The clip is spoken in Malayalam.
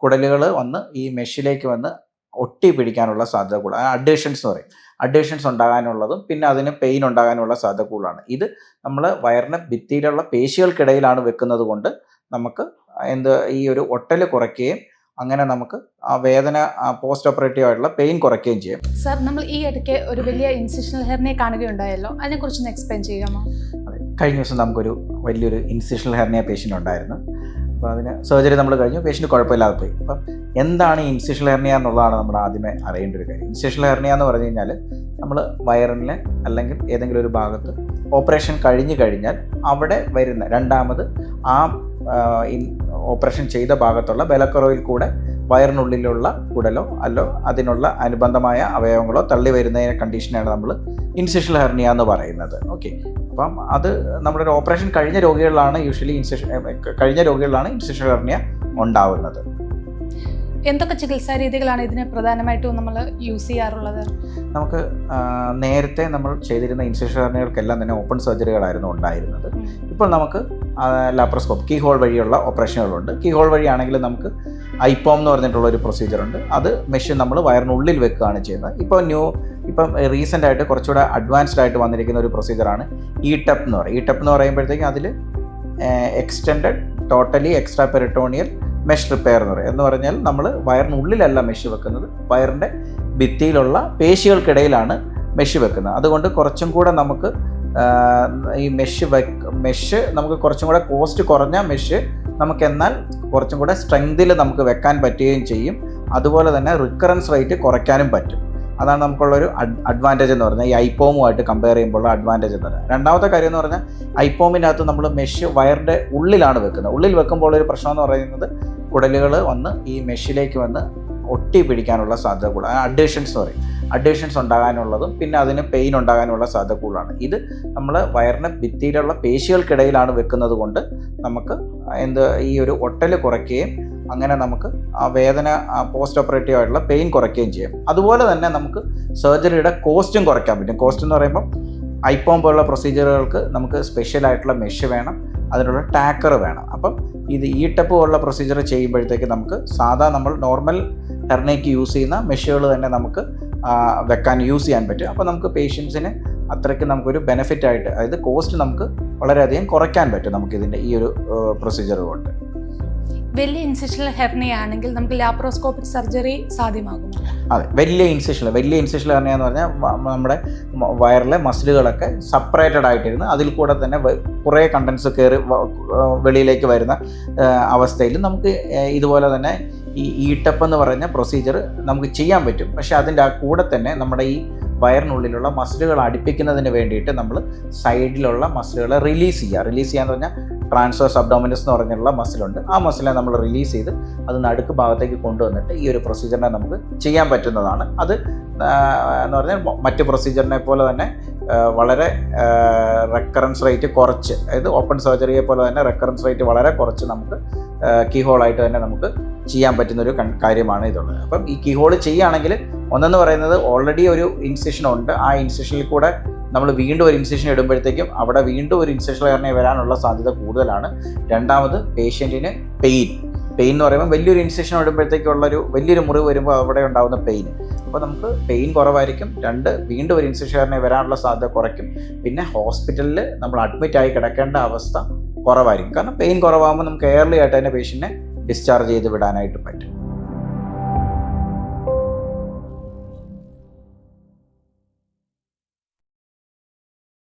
കുടലുകൾ വന്ന് ഈ മെഷിലേക്ക് വന്ന് ഒട്ടി പിടിക്കാനുള്ള സാധ്യത കൂടുതലാണ്. അഡ്ഹീഷൻസ് എന്ന് പറയും. അഡ്ഹീഷൻസ് ഉണ്ടാകാനുള്ളതും പിന്നെ അതിന് പെയിൻ ഉണ്ടാകാനുള്ള സാധ്യത കൂടുതലാണ്. ഇത് നമ്മൾ വയറിന് ഭിത്തിയിലുള്ള പേശികൾക്കിടയിലാണ് വെക്കുന്നത് കൊണ്ട് നമുക്ക് ഈ ഒരു ഒട്ടൽ കുറയ്ക്കുകയും അങ്ങനെ നമുക്ക് ആ വേദന പോസ്റ്റ് ഓപ്പറേറ്റീവ് ആയിട്ടുള്ള പെയിൻ കുറയ്ക്കുകയും ചെയ്യും. സർ, നമ്മൾ ഈ ഇടയ്ക്ക് ഒരു വലിയ ഇൻസിഷണൽ ഹെർണിയ കാണുകയുണ്ടായല്ലോ, അതിനെക്കുറിച്ചൊന്ന് എക്സ്പ്ലെയിൻ ചെയ്യാമോ? അതെ, കഴിഞ്ഞ ദിവസം നമുക്കൊരു വലിയൊരു ഇൻസിഷണൽ ഹെർണിയ പേഷ്യൻ്റ് ഉണ്ടായിരുന്നു. അപ്പോൾ അതിന് സർജറി നമ്മൾ കഴിഞ്ഞു, പേഷ്യൻ്റ് കുഴപ്പമില്ലാതെ പോയി. അപ്പം എന്താണ് ഈ ഇൻസിഷണൽ ഹെർണിയ എന്നുള്ളതാണ് നമ്മൾ ആദ്യമേ അറിയേണ്ട ഒരു കാര്യം. ഇൻസിഷണൽ ഹെർണിയ എന്ന് പറഞ്ഞു കഴിഞ്ഞാൽ നമ്മൾ വയറിലെ അല്ലെങ്കിൽ ഏതെങ്കിലും ഒരു ഭാഗത്ത് ഓപ്പറേഷൻ കഴിഞ്ഞു കഴിഞ്ഞാൽ അവിടെ വരുന്ന രണ്ടാമത് ആ ഓപ്പറേഷൻ ചെയ്ത ഭാഗത്തുള്ള ബലക്കുറവിൽ കൂടെ വയറിനുള്ളിലുള്ള കുടലോ അല്ലോ അതിനുള്ള അനുബന്ധമായ അവയവങ്ങളോ തള്ളി വരുന്ന കണ്ടീഷനാണ് നമ്മൾ ഇൻസിഷണൽ ഹെർണിയ എന്ന് പറയുന്നത്. ഓക്കെ, അപ്പം അത് നമ്മുടെ ഓപ്പറേഷൻ കഴിഞ്ഞ രോഗികളിലാണ് ഇൻസിഷണൽ ഹെർണിയ ഉണ്ടാവുന്നത്. എന്തൊക്കെ ചികിത്സാ രീതികളാണ് ഇതിന് പ്രധാനമായിട്ടും നമ്മൾ യൂസ് ചെയ്യാറുള്ളത്? നമുക്ക് നേരത്തെ നമ്മൾ ചെയ്തിരുന്ന ഇൻസിഷണൽ ഹെർണിയകൾക്കെല്ലാം തന്നെ ഓപ്പൺ സർജറികളായിരുന്നു ഉണ്ടായിരുന്നത്. ഇപ്പോൾ നമുക്ക് ലാപ്രോസ്കോപ്പ് കീ ഹോൾ വഴിയുള്ള ഓപ്പറേഷനുകളുണ്ട്. കീ ഹോൾ വഴിയാണെങ്കിൽ നമുക്ക് ഐപോം എന്ന് പറഞ്ഞിട്ടുള്ള ഒരു പ്രൊസീജിയറുണ്ട്. അത് മെഷീൻ നമ്മൾ വയറിനുള്ളിൽ വെക്കുകയാണ് ചെയ്യുന്നത്. ഇപ്പം റീസെൻ്റ് ആയിട്ട് കുറച്ചുകൂടെ അഡ്വാൻസ്ഡ് ആയിട്ട് വന്നിരിക്കുന്ന ഒരു പ്രൊസീജിയറാണ് ഇ-ടെപ്പ് എന്ന് പറയും. ഇ-ടെപ്പ് എന്ന് പറയുമ്പോഴത്തേക്കും അതിൽ extended totally extra peritoneal mesh repair എന്ന് പറഞ്ഞാൽ നമ്മൾ വയറിനുള്ളിലല്ല മെഷ് വെക്കുന്നത്, വയറിൻ്റെ ഭിത്തിയിലുള്ള പേശികൾക്കിടയിലാണ് മെഷ് വെക്കുന്നത്. അതുകൊണ്ട് കുറച്ചും കൂടെ നമുക്ക് ഈ മെഷ് നമുക്ക് കുറച്ചും കൂടെ കോസ്റ്റ് കുറഞ്ഞ മെഷ് നമുക്ക് എന്നാൽ കുറച്ചും കൂടെ സ്ട്രെങ്തിൽ നമുക്ക് വെക്കാൻ പറ്റുകയും ചെയ്യും. അതുപോലെ തന്നെ റിക്കറൻസ് റേറ്റ് കുറയ്ക്കാനും പറ്റും. അതാണ് നമുക്കുള്ളൊരു അഡ്വാൻറ്റേജ് എന്ന് പറഞ്ഞാൽ ഈ ഐപോമുമായിട്ട് കമ്പയർ ചെയ്യുമ്പോൾ അഡ്വാൻറ്റേജ് എന്ന് പറയുന്നത്. രണ്ടാമത്തെ കാര്യം എന്ന് പറഞ്ഞാൽ ഐപോമിനകത്ത് നമ്മൾ മെഷ് വയറിൻ്റെ ഉള്ളിലാണ് വെക്കുന്നത്. ഉള്ളിൽ വെക്കുമ്പോൾ ഒരു പ്രശ്നം എന്ന് പറയുന്നത് കുടലുകൾ വന്ന് ഈ മെഷിലേക്ക് വന്ന് ഒട്ടി പിടിക്കാനുള്ള സാധ്യത കൂടുതലാണ്. അഡ്ഹീഷൻസ് എന്ന് പറയും. അഡ്ഹീഷൻസ് ഉണ്ടാകാനുള്ളതും പിന്നെ അതിന് പെയിൻ ഉണ്ടാകാനുള്ള സാധ്യത കൂടുതലാണ്. ഇത് നമ്മൾ വയറിന് ഭിത്തിയിലുള്ള പേശികൾക്കിടയിലാണ് വെക്കുന്നത് കൊണ്ട് നമുക്ക് ഈ ഒരു ഒട്ടൽ കുറയ്ക്കുകയും അങ്ങനെ നമുക്ക് ആ വേദന പോസ്റ്റ് ഓപ്പറേറ്റീവ് ആയിട്ടുള്ള പെയിൻ കുറയ്ക്കുകയും ചെയ്യും. അതുപോലെ തന്നെ നമുക്ക് സർജറിയുടെ കോസ്റ്റും കുറയ്ക്കാൻ പറ്റും. കോസ്റ്റ് എന്ന് പറയുമ്പോൾ ഐപോം പോലുള്ള പ്രൊസീജിയറുകൾക്ക് നമുക്ക് സ്പെഷ്യൽ ആയിട്ടുള്ള മെഷ് വേണം, അതിനുള്ള ടാക്കർ വേണം. അപ്പം ഇത് ഇ-ടെപ്പ് പോലുള്ള പ്രൊസീജിയർ ചെയ്യുമ്പോഴത്തേക്ക് നമുക്ക് നമ്മൾ നോർമൽ ഹെർണിയയ്ക്ക് യൂസ് ചെയ്യുന്ന മെഷുകൾ തന്നെ നമുക്ക് യൂസ് ചെയ്യാൻ പറ്റും. അപ്പോൾ നമുക്ക് പേഷ്യൻസിന് അത്രയ്ക്ക് നമുക്കൊരു ബെനിഫിറ്റ് ആയിട്ട്, അതായത് കോസ്റ്റ് നമുക്ക് വളരെയധികം കുറയ്ക്കാൻ പറ്റും നമുക്കിതിൻ്റെ ഈ ഒരു പ്രൊസീജിയർ കൊണ്ട്. വലിയ ഇൻസിഷണൽ ഹെർണിയ ആണെങ്കിൽ നമുക്ക് ലാപ്രോസ്കോപ്പിക് സർജറി സാധ്യമാകും? അതെ, വലിയ ഇൻസിഷണൽ ഹെർണിയ എന്ന് പറഞ്ഞാൽ നമ്മുടെ വയറിലെ മസിലുകളൊക്കെ സെപ്പറേറ്റഡ് ആയിട്ടിരുന്ന് അതിൽ കൂടെ തന്നെ കുറേ കണ്ടൻസ് കയറി വെളിയിലേക്ക് വരുന്ന അവസ്ഥയിൽ നമുക്ക് ഇതുപോലെ തന്നെ ഈ ഇ-ടെപ്പ് എന്ന് പറഞ്ഞ പ്രൊസീജിയർ നമുക്ക് ചെയ്യാൻ പറ്റും. പക്ഷേ അതിൻ്റെ കൂടെ തന്നെ നമ്മുടെ ഈ വയറിനുള്ളിലുള്ള മസിലുകൾ അടുപ്പിക്കുന്നതിന് വേണ്ടിയിട്ട് നമ്മൾ സൈഡിലുള്ള മസിലുകളെ റിലീസ് ചെയ്യാന്ന് പറഞ്ഞാൽ ട്രാൻസ്വേഴ്സ് അബ്ഡോമിനസ് എന്ന് പറഞ്ഞിട്ടുള്ള മസിലുണ്ട്. ആ മസിലിനെ നമ്മൾ റിലീസ് ചെയ്ത് അത് നടുക്ക് ഭാഗത്തേക്ക് കൊണ്ടുവന്നിട്ട് ഈ ഒരു പ്രൊസീജിയറിനെ നമുക്ക് ചെയ്യാൻ പറ്റുന്നതാണ്. അത് എന്ന് പറഞ്ഞാൽ മറ്റ് പ്രൊസീജിയറിനെ പോലെ തന്നെ വളരെ റെക്കറൻസ് റേറ്റ് കുറച്ച്, അതായത് ഓപ്പൺ സർജറിയെ പോലെ തന്നെ റെക്കറൻസ് റേറ്റ് വളരെ കുറച്ച് നമുക്ക് കീഹോളായിട്ട് തന്നെ നമുക്ക് ചെയ്യാൻ പറ്റുന്നൊരു കാര്യമാണ് ഇതുള്ളത്. അപ്പം ഈ കീഹോൾ ചെയ്യുകയാണെങ്കിൽ ഒന്നെന്ന് പറയുന്നത് ഓൾറെഡി ഒരു ഇൻസിഷൻ ഉണ്ട്, ആ ഇൻസിഷനിൽ കൂടെ നമ്മൾ വീണ്ടും ഒരു ഇൻസിഷൻ ഇടുമ്പോഴത്തേക്കും അവിടെ വീണ്ടും ഒരു ഇൻസിഷണൽ ഹെർണിയ വരാനുള്ള സാധ്യത കൂടുതലാണ്. രണ്ടാമത് പേഷ്യൻറ്റിന് പെയിൻ എന്ന് പറയുമ്പോൾ വലിയൊരു ഇൻസിഷൻ ഇടുമ്പോഴത്തേക്കുള്ളൊരു വലിയൊരു മുറിവ് വരുമ്പോൾ അവിടെ ഉണ്ടാകുന്ന പെയിൻ, അപ്പോൾ നമുക്ക് പെയിൻ കുറവായിരിക്കും. വീണ്ടും ഒരു ഇൻസിഷൻ ഹെർണിയ വരാനുള്ള സാധ്യത കുറയ്ക്കും. പിന്നെ ഹോസ്പിറ്റലിൽ നമ്മൾ അഡ്മിറ്റായി കിടക്കേണ്ട അവസ്ഥ കുറവായിരിക്കും. കാരണം പെയിൻ കുറവാകുമ്പോൾ നമുക്ക് എയർലി ആയിട്ട് തന്നെ പേഷ്യൻറ്റിനെ ഡിസ്ചാർജ് ചെയ്ത് വിടാനായിട്ട് പറ്റും.